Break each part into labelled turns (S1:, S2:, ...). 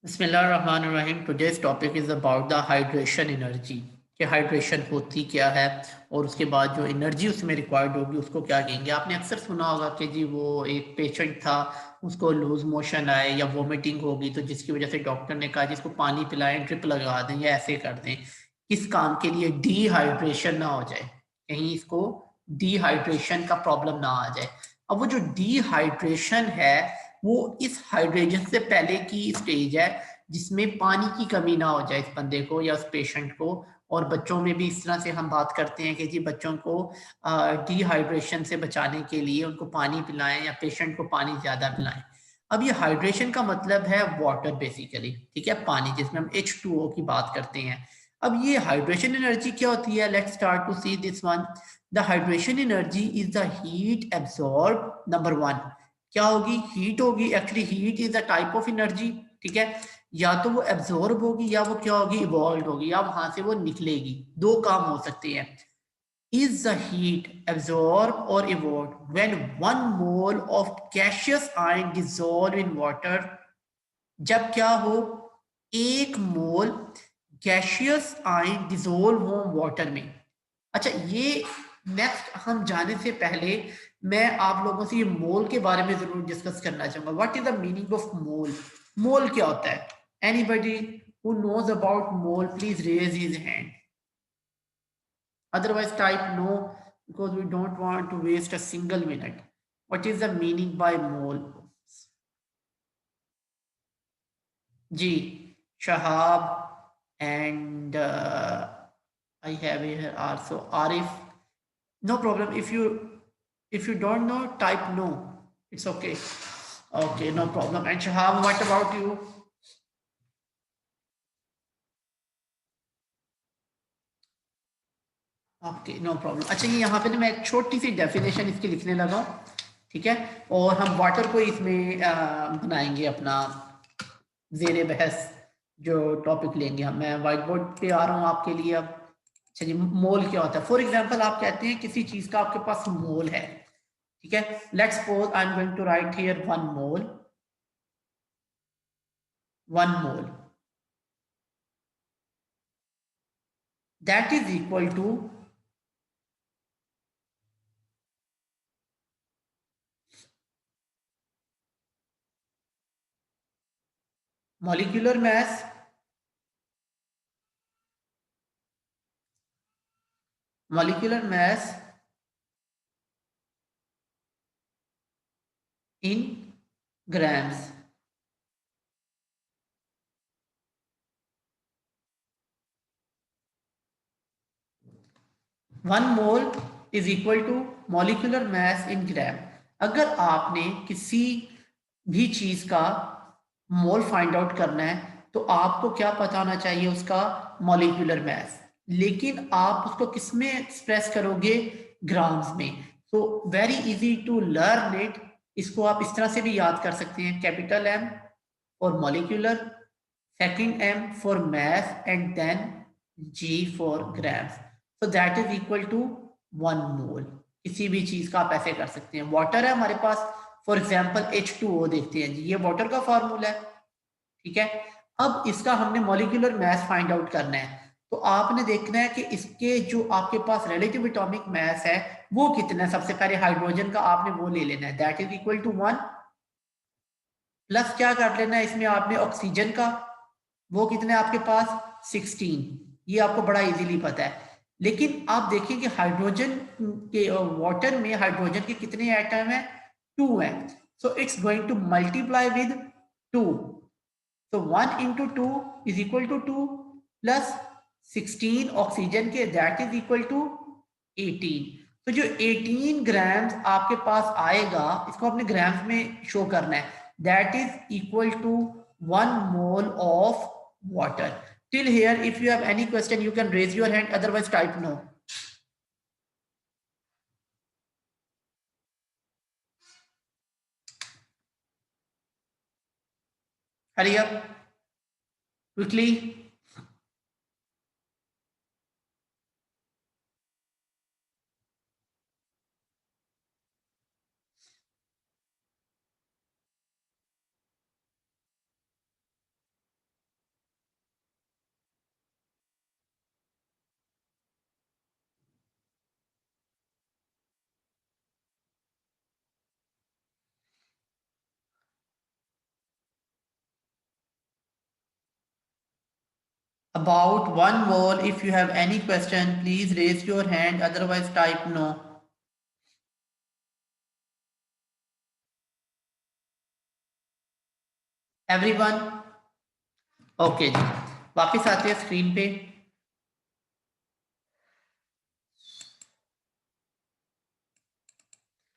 S1: बिस्मिल्लाहिर्रहमानिर्रहीम। Today's topic is about the hydration energy कि hydration होती क्या है और उसके बाद जो एनर्जी उसमें रिक्वायर्ड होगी उसको क्या कहेंगे। आपने अक्सर सुना होगा कि जी वो एक पेशेंट था, उसको लूज मोशन आए या वोमिटिंग होगी तो जिसकी वजह से डॉक्टर ने कहा जिसको पानी पिलाएं, ड्रिप लगा दें या ऐसे कर दें। किस काम के लिए? डिहाइड्रेशन ना हो जाए, कहीं इसको डिहाइड्रेशन का प्रॉब्लम ना आ जाए। अब वो जो डिहाइड्रेशन है वो इस हाइड्रेशन से पहले की स्टेज है जिसमें पानी की कमी ना हो जाए इस बंदे को या उस पेशेंट को। और बच्चों में भी इस तरह से हम बात करते हैं कि जी बच्चों को डिहाइड्रेशन से बचाने के लिए उनको पानी पिलाएं या पेशेंट को पानी ज़्यादा पिलाएं। अब ये हाइड्रेशन का मतलब है वाटर बेसिकली, ठीक है, पानी, जिसमें हम H2O की बात करते हैं। अब ये हाइड्रेशन एनर्जी क्या होती है? Let's start to see this one. The hydration energy is the heat absorb. Number one क्या होगी? हीट होगी। Actually heat is a type of energy, ठीक है। या तो वो एब्जॉर्ब होगी या वो क्या होगी? इवॉल्व होगी, या वहां से वो निकलेगी। दो काम हो सकते हैं। इज द हीट एब्जॉर्ब और evolve when 1 mole of gaseous ion dissolve in water? जब क्या हो? 1 मोल गैसियस आयन डिसॉल्व हो वाटर में। अच्छा, ये नेक्स्ट हम जाने से पहले मैं आप लोगों से ये मोल के बारे में जरूर डिस्कस करना चाहूंगा। What is the meaning of mole? Mole क्या होता है? Anybody who knows about mole please raise his hand, otherwise type no, because we don't want to waste a single minute. What is the meaning by mole? जी, Shahab, and I have here also Arif. No problem. If you don't know, type no. It's okay. Okay, no problem. And Shahab, what about you? Okay, no problem. अच्छा, ये यहाँ पे ना मैं एक छोटी सी definition इसकी लिखने लगा हूँ, ठीक है। और हम वाटर को इसमें बनाएंगे अपना जेर बहस जो टॉपिक लेंगे हम। मैं व्हाइट बोर्ड पे आ रहा हूँ आपके लिए अब। अच्छा जी, मोल क्या होता है? फॉर एग्जाम्पल आप कहते हैं किसी चीज का आपके पास मोल है, ठीक है। Let's suppose I am going to write here 1 mole. 1 mole that is equal to molecular mass molecular mass in grams। 1 mole is equal to molecular mass in gram. अगर आपने किसी भी चीज का मोल फाइंड आउट करना है तो आपको क्या पता होना चाहिए? उसका मॉलिक्यूलर मास। लेकिन आप उसको किस में एक्सप्रेस करोगे? ग्राम्स में। तो very easy to learn it. इसको आप इस तरह से भी याद कर सकते हैं, capital M for molecular, second M for mass, and then G for grams. तो that is equal to 1 mole. किसी भी चीज का आप ऐसे कर सकते हैं। वाटर है हमारे पास, फॉर एग्जाम्पल H2O देखते हैं जी, ये वाटर का फॉर्मूला है, ठीक है। अब इसका हमने मॉलिक्यूलर मास फाइंड आउट करना है। तो आपने देखना है कि इसके जो आपके पास रिलेटिव एटॉमिक मास है वो कितना है। सबसे पहले हाइड्रोजन का आपने वो ले लेना है, that is equal to 1, plus क्या कर लेना है इसमें आपने ऑक्सीजन का, वो कितने आपके पास 16। ये आपको बड़ा इजीली पता है। लेकिन आप देखिए कि हाइड्रोजन के वाटर में हाइड्रोजन के कितने एटम है? 2 है। So it's going to multiply with 2। तो 1 into 2 is equal to 2, plus 16 oxygen के, दैट इज इक्वल टू 18। तो जो 18 ग्राम्स आपके पास आएगा इसको अपने ग्राम्स में शो करना है, that is equal to 1 mole of water. Till here if you have any question you can raise your hand, otherwise type no. Hurry up quickly. About 1 mole, if you have any question, please raise your hand, otherwise type no. Everyone? Okay जी, वापस आते हैं screen पे।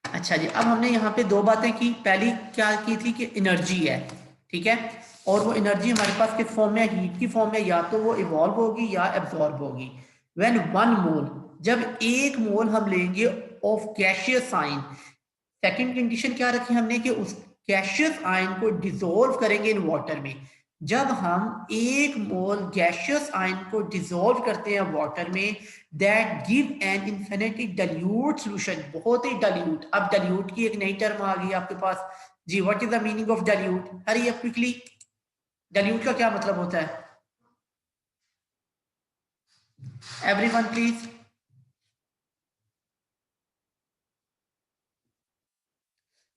S1: अच्छा जी, अब हमने यहाँ पे दो बातें की। पहली क्या की थी कि एनर्जी है, ठीक है, और वो एनर्जी हमारे पास किस फॉर्म में, हीट की फॉर्म में, या तो वो इवॉल्व होगी या एब्जॉर्ब होगी। व्हेन 1 मोल, जब 1 मोल हम लेंगे of gaseous ion, second condition क्या रखी हमने कि उस गैसियस आयन को डिसॉल्व करेंगे इन वाटर में। जब हम 1 मोल गैसियस आयन को डिसॉल्व करते हैं वाटर में, that give an infinity dilute solution, बहुत ही डाइल्यूट। अब डाइल्यूट की एक नई टर्म आ गई आपके पास जी, what is the meaning of dilute? Hurry up quickly, dilute का क्या मतलब होता है? Everyone please,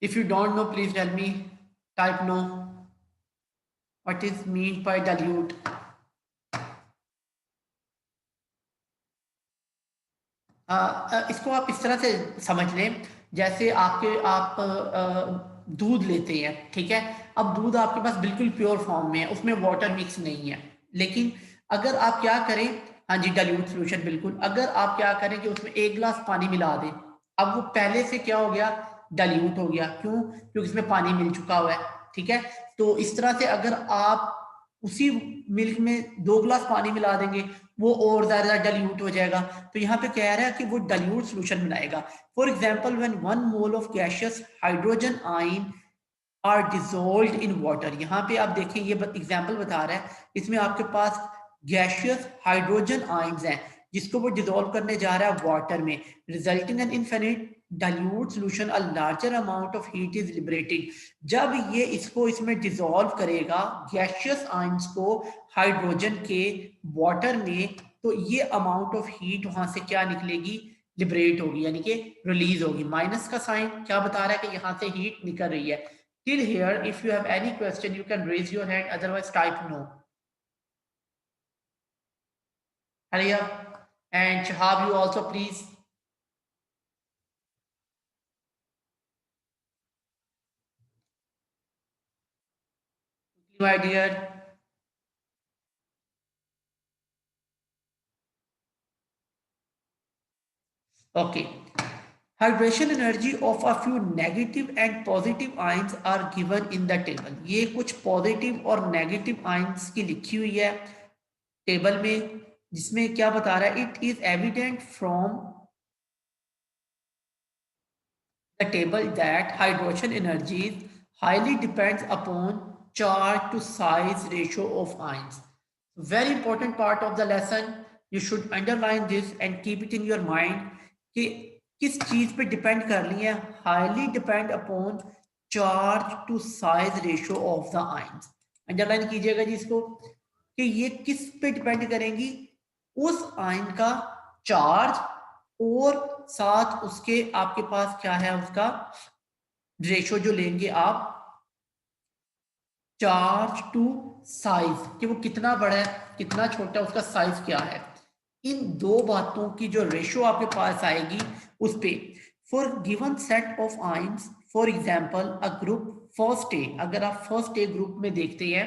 S1: if you don't know please tell me, type no. What is mean by dilute? इसको आप इस तरह से समझ लें, जैसे आप दूध लेते हैं, ठीक है। अब दूध आपके पास बिल्कुल प्योर फॉर्म में है, उसमें वाटर मिक्स नहीं है, लेकिन अगर आप क्या करें, हाँ जी डाइल्यूट सॉल्यूशन बिल्कुल, अगर आप क्या करें कि उसमें 1 गिलास पानी मिला दें, अब वो पहले से क्या हो गया, डाइल्यूट हो गया। क्यों? क्योंकि इसमें पानी मिल चुका हुआ है, ठीक है। तो इस तरह से अगर आप उसी मिल्क में 2 गिलास पानी मिला देंगे, वो और ज्यादा डाइल्यूट हो जाएगा। तो यहाँ पे कह रहा है कि वो डाइल्यूट सॉल्यूशन बनाएगा। For example, when 1 mole of gaseous hydrogen ion are dissolved in water, यहाँ पे आप देखें ये एग्जांपल बता रहा है, इसमें आपके पास गैसियस हाइड्रोजन आयंस हैं जिसको वो डिसॉल्व करने जा रहा है वाटर में, resulting in infinite dilute solution, a larger amount of heat is liberated. जब ये इसको इसमें डिसॉल्व करेगा गैसियस आयंस को हाइड्रोजन के वाटर में, तो ये अमाउंट ऑफ हीट वहां से क्या निकलेगी, लिबरेट होगी, यानी कि रिलीज होगी। माइनस का साइन क्या बता रहा है कि यहाँ से हीट निकल रही है। Till here, if you have any question, you can raise your hand, otherwise type no. Hurry up. And Shahab, you also please. My dear. Okay. Hydration energy of a few negative and positive ions are given in the table. ये कुछ positive और negative ions की लिखी हुई है table में, जिसमें क्या बता रहा है, it is evident from the table that hydration energy highly depends upon charge to size ratio of ions. Very important part of the lesson. You should underline this and keep it in your mind कि किस चीज पे depend कर रही है, highly depend upon charge to size ratio of the ions. Underline कीजिएगा जी इसको कि ये किस पे डिपेंड करेंगी, उस आयन का चार्ज और साथ उसके आपके पास क्या है, उसका रेशो जो लेंगे आप, चार्ज टू साइज, कि वो कितना बड़ा है कितना छोटा है, उसका साइज क्या है। इन दो बातों की जो रेशो आपके पास आएगी उस पे, for given set of ions, for example a group first A, अगर आप फर्स्ट ए ग्रुप में देखते हैं,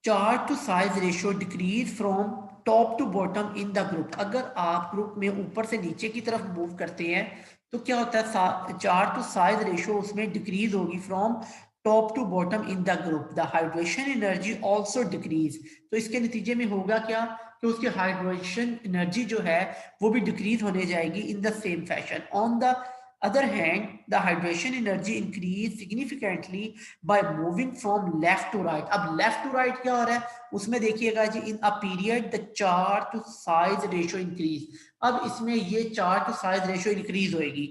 S1: charge to size ratio decreases from top to bottom in the group. अगर आप ग्रुप में ऊपर से नीचे की तरफ मूव करते हैं तो क्या होता है, चार्ज टू साइज रेशियो उसमें डिक्रीज होगी from top to bottom in the group. The hydration energy also decrease, तो इसके नतीजे में होगा क्या कि उसकी हाइड्रेशन एनर्जी जो है वो भी डिक्रीज होने जाएगी in the same fashion. On the other hand, the hydration energy increase significantly by moving from left to right. अब left to right क्या हो रहा है उसमें देखिएगा जी, in a period the charge to size ratio increase। अब इसमें ये charge to size ratio increase होएगी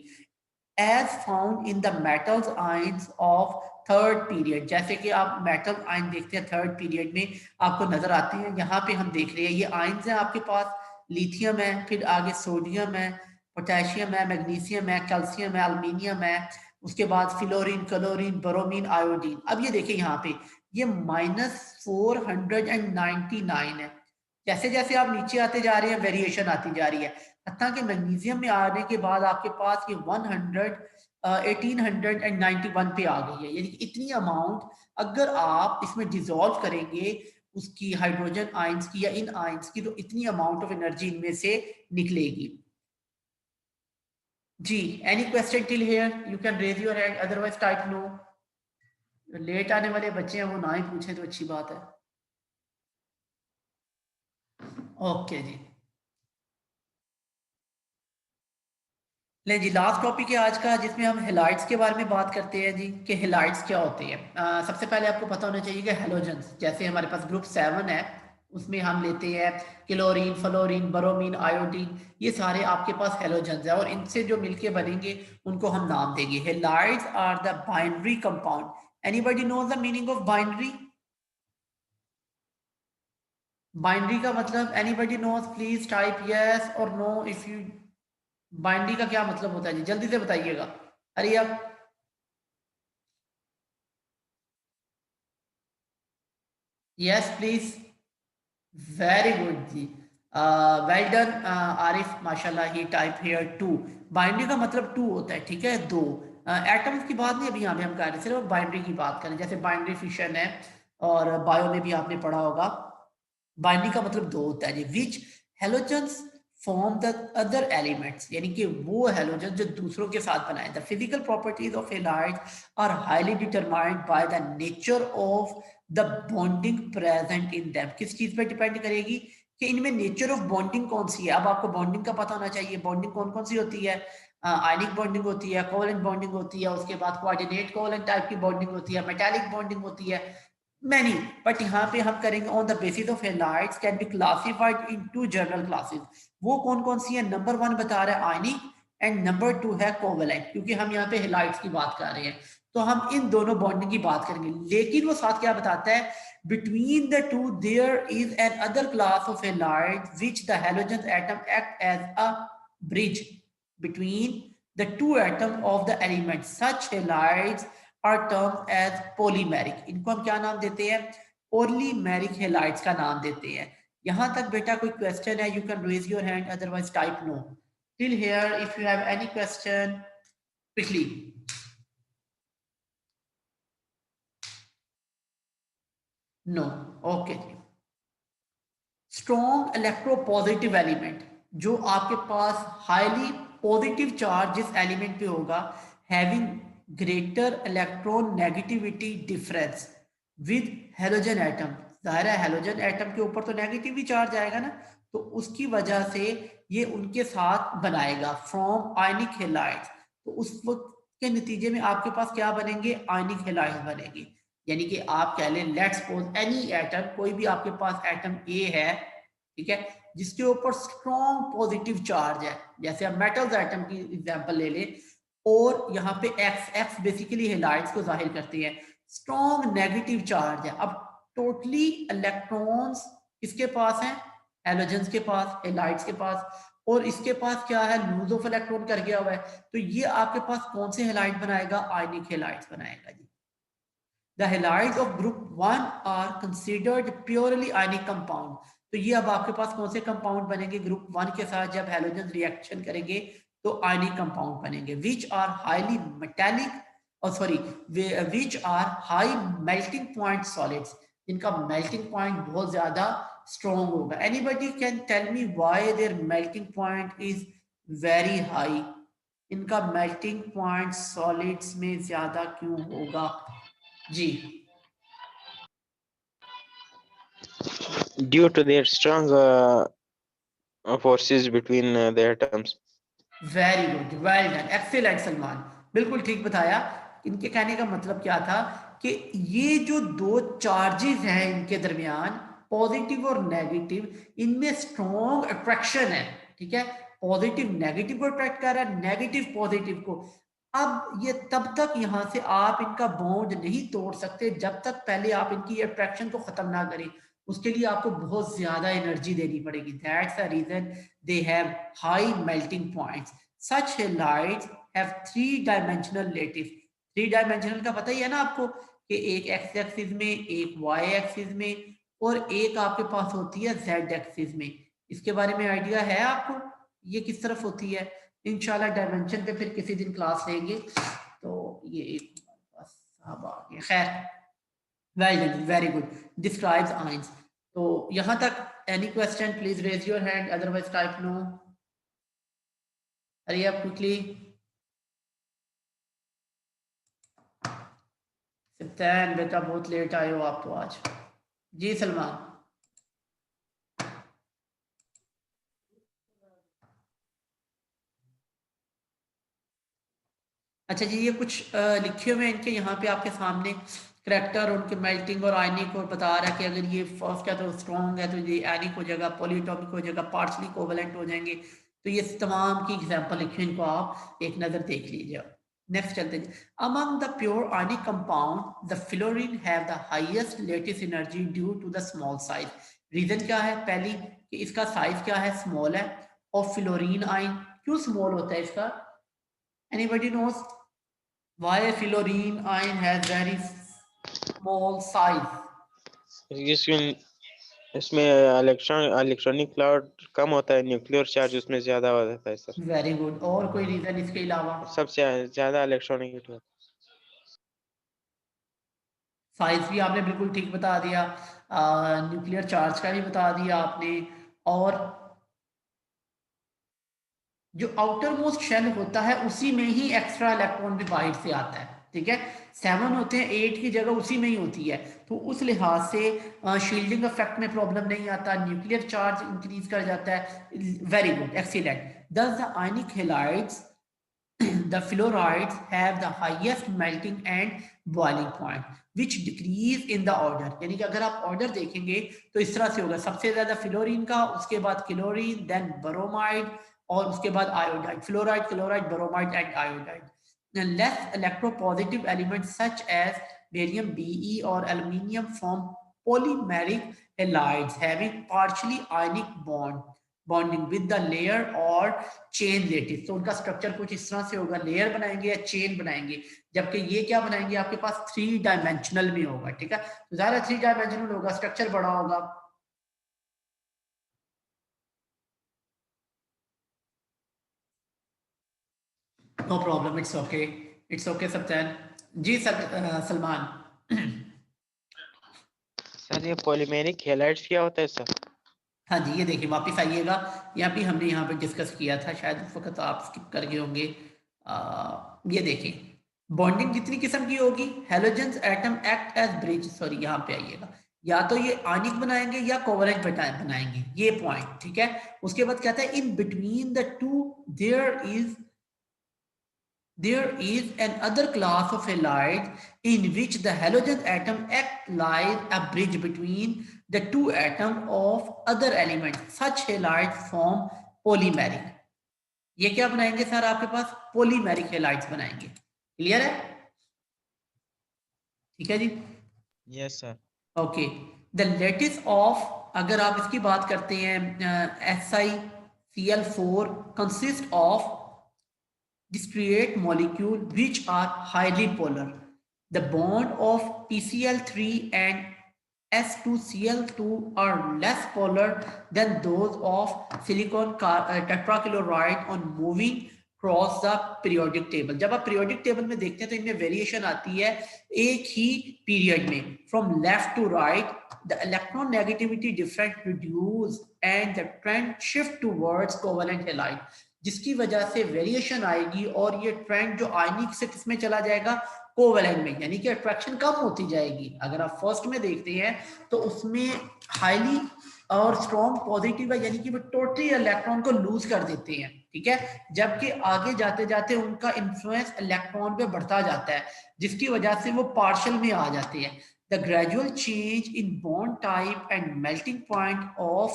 S1: as found in the metals ions of third period. जैसे कि आप मेटल आयन देखते हैं थर्ड पीरियड में आपको नजर आते हैं, यहाँ पे हम देख रहे हैं ये आयन्स हैं आपके पास, लिथियम है, फिर आगे सोडियम है, पोटेशियम है, मैग्नीशियम है, कैल्शियम है, एल्युमिनियम है, उसके बाद फ्लोरीन, क्लोरीन, ब्रोमीन, आयोडीन। अब ये देखिए यहाँ पे ये -499 है। जैसे जैसे आप नीचे आते जा रहे हैं वेरिएशन आती जा रही है, हत्ता कि मैग्नीशियम में आने के बाद आपके पास ये 1891 पे आ गई है। यानी कि इतनी अमाउंट अगर आप इसमें डिसॉल्व करेंगे उसकी हाइड्रोजन आयंस की या इन आयंस की, तो इतनी अमाउंट ऑफ एनर्जी इनमें से निकलेगी। जी, any question till here? You can raise your hand, otherwise type no. Late आने वाले बच्चे हैं वो ना ही पूछे तो अच्छी बात है। ओके जी, ले जी, लास्ट टॉपिक है आज का जिसमें हम हेलाइड्स के बारे में बात करते हैं जी, कि हेलाइड्स क्या होते हैं। सबसे पहले आपको पता होना चाहिए कि हेलोजेंस, जैसे हमारे पास ग्रुप 7 है उसमें हम लेते हैं क्लोरीन, फ्लोरीन, ब्रोमीन, आयोडीन, ये सारे आपके पास हेलोजेंस है और इनसे जो मिलके बनेंगे उनको हम नाम देंगे। Halides are the binary compound. Anybody knows the meaning of binary? Binary का मतलब anybody knows? Please type yes और नो इफ यू। बाइनरी का क्या मतलब होता है जी, जल्दी से बताइएगा। अरे आप, यस प्लीज, वेरी गुड जी, वेल डन आरिफ, माशाल्लाह। He type here too. Binary का मतलब टू होता है, ठीक है, दो। एटम्स की बात नहीं अभी यहाँ पे हम कर रहे हैं, सिर्फ बाइनरी की बात करें। जैसे बाइनरी फिशन है और बायो में भी आपने पढ़ा होगा, बाइनरी का मतलब दो होता है जी। Which halogens form the other elements, यानी कि वो हेलोजन जो दूसरों के साथ बनाए। The physical properties of halides are highly determined by the nature of the bonding present in them. किस चीज पे डिपेंड करेगी कि इनमें नेचर ऑफ बॉन्डिंग कौन सी है। अब आपको बॉन्डिंग का पता होना चाहिए, बॉन्डिंग कौन कौन सी होती है। आयनिक बॉन्डिंग होती है, कोवेलेंट बॉन्डिंग होती है, उसके बाद कोऑर्डिनेट कोवेलेंट टाइप की बॉन्डिंग होती है, मेटालिक बॉन्डिंग होती है, मैनी। बट यहाँ पे हम करेंगे on the basis of halides can be classified into general classes. वो कौन कौन सी है? नंबर 1 बता रहा है आयनिक एंड नंबर 2 है कोवेलेंट, क्योंकि हम यहाँ पे हेलाइड्स की बात कर रहे हैं तो हम इन दोनों बॉन्डिंग की बात करेंगे। लेकिन वो साथ क्या बताता है, between the two there is another class of halides which the halogen atom act as a bridge between the two atoms of the element. Such halides are termed as polymeric. इनको हम क्या नाम देते हैं? polymeric halides का नाम देते हैं। यहां तक बेटा कोई क्वेश्चन है? You can raise your hand, otherwise type no. Till here, if you have any question, quickly. No. Okay. Strong electropositive element, जो आपके पास हाईली पॉजिटिव चार्ज जिस एलिमेंट पे होगा, having greater electron negativity difference with halogen atom. जाहिर है halogen atom के ऊपर तो नेगेटिव ही चार्ज आएगा ना, तो उसकी वजह से ये उनके साथ बनाएगा फ्रॉम आयनिक हेलाइड्स। तो उस वक्त के नतीजे में आपके पास क्या बनेंगे? आयनिक हेलाइड्स बनेगी। यानी कि आप कह लें लेट्स सपोज एनी एटम, कोई भी आपके पास एटम ए है, ठीक है, जिसके ऊपर स्ट्रॉन्ग पॉजिटिव चार्ज है, जैसे आप मेटल्स एटम की एग्जांपल ले लें, और यहाँ पे एक्स, एक्स बेसिकली हेलाइड्स को जाहिर करती है, स्ट्रॉन्ग नेगेटिव चार्ज है। अब टोटली इलेक्ट्रॉन्स किसके पास हैं? हेलोजेंस के पास, हेलाइड्स के पास, और इसके पास क्या है? लूज ऑफ इलेक्ट्रॉन कर गया हुआ है। तो ये आपके पास कौन से हेलाइड बनाएगा? आयनिक हेलाइड्स बनाएगा जी। The halides of group 1 are considered purely ionic compound. तो ये अब आपके पास कौन से कंपाउंड बनेंगे ग्रुप 1 के साथ? जब हेलोजन रिएक्शन करेंगे तो आयनिक कंपाउंड बनेंगे, which are highly metallic, और sorry, which are high melting point solids, इनका melting point बहुत ज्यादा strong होगा। Anybody can tell me why their melting point is very high? इनका melting point solids में ज्यादा क्यों होगा जी?
S2: due to their strong forces between the atoms.
S1: Very good, well done, excellent Salman, बिल्कुल ठीक बताया। इनके कहने का मतलब क्या था कि ये जो दो चार्जेस हैं इनके दरमियान, पॉजिटिव और नेगेटिव, इनमें स्ट्रॉन्ग अट्रैक्शन है, ठीक है। पॉजिटिव नेगेटिव को अट्रैक्ट कर रहा है, नेगेटिव पॉजिटिव को। अब ये तब तक यहां से आप इनका बॉन्ड नहीं तोड़ सकते जब तक पहले आप इनकी अट्रैक्शन को खत्म ना करें। उसके लिए आपको बहुत ज्यादा एनर्जी देनी पड़ेगी। That's the reason they have high melting points. Such halides have 3-dimensional lattice. 3-dimensional का पता ही है ना आपको कि एक एक्स एक्सिस में, एक वाई एक्सिस में और एक आपके पास होती है जेड एक्सिस में. इसके बारे में आइडिया है आपको ये किस तरफ होती है? इंशाल्लाह डायमेंशन पे फिर किसी दिन क्लास लेंगे. तो ये एक अब आ गया. खैर, well done, very good. Describes ions. तो यहाँ तक any question please raise your hand, otherwise type no. Hurry up quickly. सप्तान बेटा बहुत लेट आए हो आप तो आज. जी सलमान. अच्छा जी, ये कुछ लिखे हुए हैं इनके यहाँ पे आपके सामने. करेक्टर उनके मेल्टिंग और आयनिक और बता रहा है कि अगर ये फर्स्ट है तो स्ट्रॉन्ग है तो ये आयनिक हो जाएगा, पॉलीएटॉमिक हो जाएगा, पार्शली कोवेलेंट हो जाएंगे. तो ये तमाम की एग्जांपल लिखे इनको आप एक नज़र देख लीजिए. नेक्स्ट चलते हैं. Among the pure ionic compound the fluorine have the highest lattice energy due to the small size. Reason क्या है? पहली कि इसका साइज क्या है? स्मॉल है. और फ्लोरीन आयन क्यों स्मॉल होता है इसका? Anybody knows why fluorine ion has very small size?
S2: इसमें इलेक्ट्रॉनिक क्लाउड कम होता है, न्यूक्लियर चार्ज उसमें ज्यादा हो जाता है सर.
S1: Very good. और कोई रीजन इसके अलावा?
S2: सबसे ज्यादा इलेक्ट्रॉनिक हीट होता है.
S1: साइज भी आपने बिल्कुल ठीक बता दिया. न्यूक्लियर चार्ज का भी बता दिया आपने. और जो आउटर मोस्ट शेल होता है उसी में ही एक्स्ट्रा इलेक्ट्रॉन भी बाहर से आता है. ठीक है, 7 होते हैं, 8 की जगह उसी में ही होती है. तो उस लिहाज से शील्डिंग इफेक्ट में प्रॉब्लम नहीं आता. न्यूक्लियर चार्ज इंक्रीज कर जाता है. Very good, excellent. Thus the ionic halides the fluorides have the highest melting and boiling point which decrease in the order. यानी कि अगर आप ऑर्डर देखेंगे तो इस तरह से होगा. सबसे ज्यादा फ्लोरीन का, उसके बाद क्लोरीन, देन ब्रोमाइड और उसके बाद iodide. Fluoride, chloride, bromide and iodide. Less electropositive elements such as barium Be और aluminium form polymeric halides having partially ionic bonding with the layer और चेन लेटिस. तो उनका स्ट्रक्चर कुछ इस तरह से होगा. लेयर बनाएंगे या चेन बनाएंगे, जबकि ये क्या बनाएंगे आपके पास 3 डायमेंशनल में होगा. ठीक है, तो ज्यादा 3 डायमेंशनल होगा, स्ट्रक्चर बड़ा होगा. No problem, it's okay, it's okay सप्तान. जी सलमान.
S2: सर ये पॉलीमेरिक हैलाइड्स क्या होता है सर?
S1: हाँ जी, ये देखिए वापस आइएगा. यहाँ भी हमने यहाँ पे डिस्कस किया था, शायद उस वक्त आप स्किप कर गए होंगे. ये देखिए बॉन्डिंग कितनी किस्म की होगी. Halogens atom act as bridge. Sorry, यहाँ पे आइएगा. या तो ये आयनिक बनाएंगे या कोवलेंट बनाएंगे, ये पॉइंट. ठीक है, उसके बाद कहता है in between the to there is another class of halides in which the halogen atom act like a bridge between the two atoms of other elements. Such halides form polymeric. ये क्या बनाएंगे sir आपके पास? polymeric halides बनाएंगे. Clear है? ठीक है जी.
S2: Yes sir.
S1: Okay. The lattice of, अगर आप इसकी बात करते हैं, SiCl4 consist of discrete molecule which are highly polar. The bond of PCl3 and S2Cl2 are less polar than those of silicon tetrachloride on moving across the periodic table. जब आप periodic table में देखते हैं तो इनमें variation आती है एक ही पीरियड में. From left to right, the electron negativity difference reduce and the trend shift towards covalent halide. जिसकी वजह से वेरिएशन आएगी और ये ट्रेंड जो आयनिक से किसमें चला जाएगा? कोवेलेंट में. यानी कि अट्रैक्शन कम होती जाएगी. अगर आप फर्स्ट में देखते हैं तो उसमें हाईली और स्ट्रॉन्ग पॉजिटिव है, यानी कि वो टोटली इलेक्ट्रॉन को लूज कर देते हैं. ठीक है, जबकि आगे जाते जाते उनका इन्फ्लुएंस इलेक्ट्रॉन पे बढ़ता जाता है, जिसकी वजह से वो पार्शियल में आ जाते हैं. The gradual change in bond type and melting point of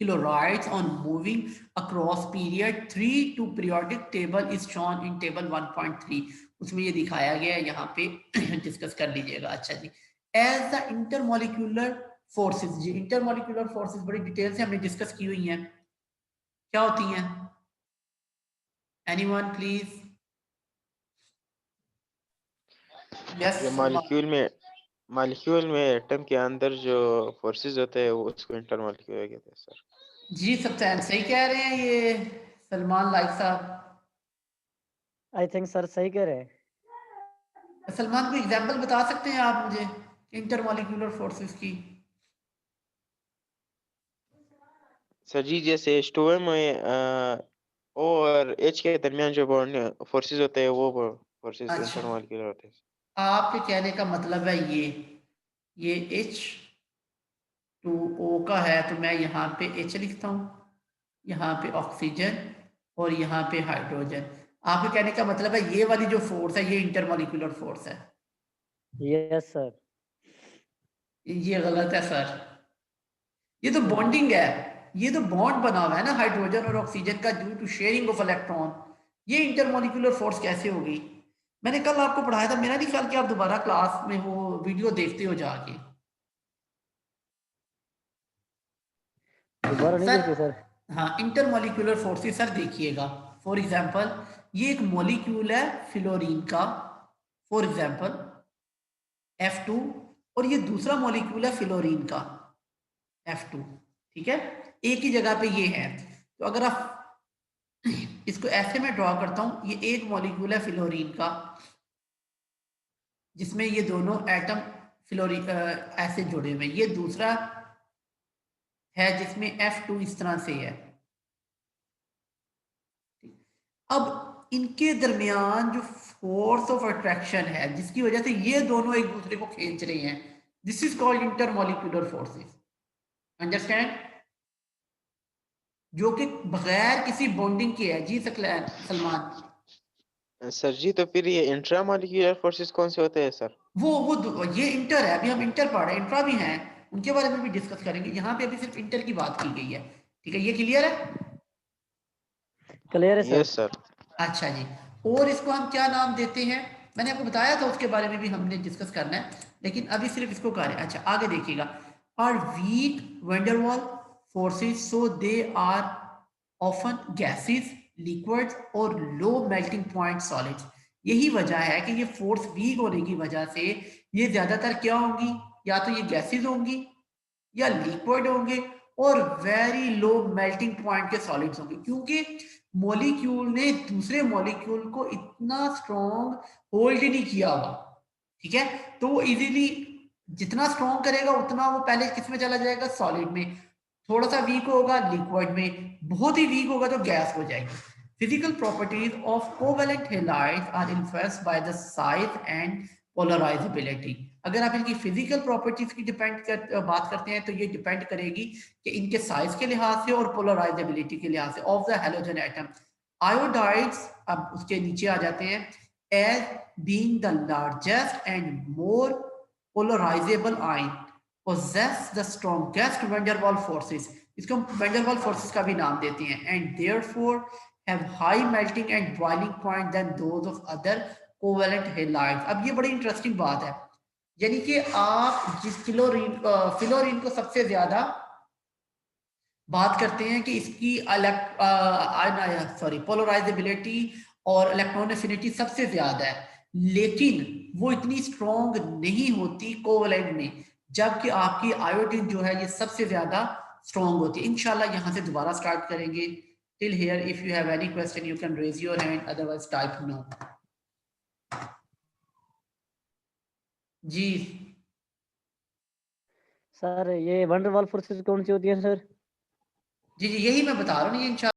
S1: chlorides on moving across period 3 to periodic table is shown in table 1.3. उसमें ये दिखाया गया है, यहाँ पे डिस्कस कर लीजिएगा. अच्छा जी. As the intermolecular forces. जी, इंटरमोलिकुलर फोर्सेस बड़ी डिटेल से हमने डिस्कस की हुई हैं. क्या होती हैं? Anyone please. यस
S2: ये
S1: सलमान।
S2: मॉलिक्यूल में एटम के अंदर जो फोर्सेस होते हैं वो उसको इंटरमॉलिक्यूलर कहते हैं सर।
S1: जी सब्सटैंस सही कह रहे हैं ये सलमान लाइक साहब।
S3: आई थिंक सर सही कह रहे हैं।
S1: सलमान को एग्जांपल बता सकते हैं आप मुझे इंटरमॉलिक्यूलर फोर्सेस की?
S2: सर जी जैसे H2O में O और H के दरमियान जो बॉन्ड फोर्सेस होते हैं वो फोर्सेस
S1: अच्छा,
S2: इंटरमॉलिक्यूलर होते हैं।
S1: आपके कहने का मतलब है ये H2O का है तो मैं यहाँ पे H लिखता हूँ, यहाँ पे ऑक्सीजन और यहाँ पे हाइड्रोजन। आपके कहने का मतलब है ये वाली जो फोर्स है ये इंटरमॉलिक्यूलर फोर्स है।
S3: Yes sir.
S1: ये गलत है सर, ये तो बॉन्डिंग है। ये तो बॉन्ड बना हुआ है ना हाइड्रोजन और ऑक्सीजन का due to sharing of electron. ये इंटरमॉलिक्यूलर फोर्स कैसे होगी? मैंने कल आपको पढ़ाया था, मेरा नहीं ख्याल कि आप दोबारा क्लास में वो वीडियो देखते हो जाके।
S3: दोबारा नहीं
S1: सर
S3: देखी सर।
S1: हाँ, इंटरमॉलिक्यूलर फोर्सेस सर देखिएगा। फॉर एग्जांपल ये एक मॉलिक्यूल है फ्लोरीन का, फॉर एग्जांपल F2, और ये दूसरा मॉलिक्यूल है फ्लोरीन का F2। ठीक है, एक ही जगह पे ये है। तो अगर आप इसको ऐसे में ड्रॉ करता हूं, ये एक मॉलिक्यूल है फ्लोरीन का जिसमें ये दोनों एटम फ्लोरीन ऐसे जुड़े हुए। ये दूसरा है जिसमें F2 इस तरह से है। अब इनके दरमियान जो फोर्स ऑफ अट्रैक्शन है जिसकी वजह से ये दोनों एक दूसरे को खींच रहे हैं, this is called intermolecular forces. Understand? जो कि बगैर किसी बॉन्डिंग के है। जी सलमान।
S2: सर जी तो फिर ये इंट्रामॉलिक्यूलर फोर्सेस कौन से होते हैं सर?
S1: ये इंटर है, अभी हम इंटर पढ़ रहे हैं, इंट्रा भी हैं, उनके बारे में भी डिस्कस करेंगे। यहाँ पे अभी सिर्फ इंटर की बात की गई है। ठीक है, ये क्लियर है?
S3: क्लियर है सर।
S2: Yes sir.
S1: अच्छा जी, और इसको हम क्या नाम देते हैं? मैंने आपको बताया था, उसके बारे में भी हमने डिस्कस करना है, लेकिन अभी सिर्फ इसको कर रहे हैं। अच्छा आगे देखिएगा, are weak van der Waals forces, so they are often gases, liquids और लो मेल्टिंग पॉइंट सॉलिड्स। यही वजह है कि ये फोर्स वीक होने की वजह से ये ज्यादातर क्या होंगी, या तो ये गैसेस होंगी या लिक्विड होंगे और वेरी लो मेल्टिंग पॉइंट के सॉलिड्स होंगे, क्योंकि मॉलिक्यूल ने दूसरे मॉलिक्यूल को इतना स्ट्रॉन्ग होल्ड नहीं किया हुआ। ठीक है, तो वो इजीली जितना स्ट्रॉन्ग करेगा उतना वो पहले किस में चला जाएगा, सॉलिड में। थोड़ा सा वीक होगा लिक्विड में, बहुत ही वीक होगा तो गैस हो जाएगी। Physical properties of covalent halides are influenced by the size and polarisability. अगर आप इनकी फिजिकल प्रॉपर्टीज की बात करते हैं तो ये डिपेंड करेगी कि इनके साइज के लिहाज से और पोलराइजेबिलिटी के लिहाज से of the halogen atom. Iodides, अब उसके नीचे आ जाते हैं, as being the largest and more polarisable ion possess the strongest van der Waals forces। इसको हम van der Waals forces का भी नाम देते हैं, and therefore have high melting and boiling point than those of other covalent halides। अब ये बड़ी इंटरेस्टिंग बात है, यानी कि आप जिस फ्लोरीन को सबसे ज्यादा बात करते हैं कि इसकी पोलराइजेबिलिटी और इलेक्ट्रॉन एफिनिटी सबसे ज्यादा है, लेकिन वो इतनी स्ट्रॉन्ग नहीं होती कोवलेंट में, जबकि आपकी आयोडीन जो है ये सबसे ज्यादा स्ट्रॉन्ग होती है। इंशाल्लाह यहाँ से दोबारा स्टार्ट करेंगे। Till here if you have any question you can raise your hand, otherwise type no. जी
S3: सर ये वंडरवॉल फोर्सेस कौन सी होती है सर?
S1: जी जी, यही मैं बता रहा हूँ, ये इंशाल्लाह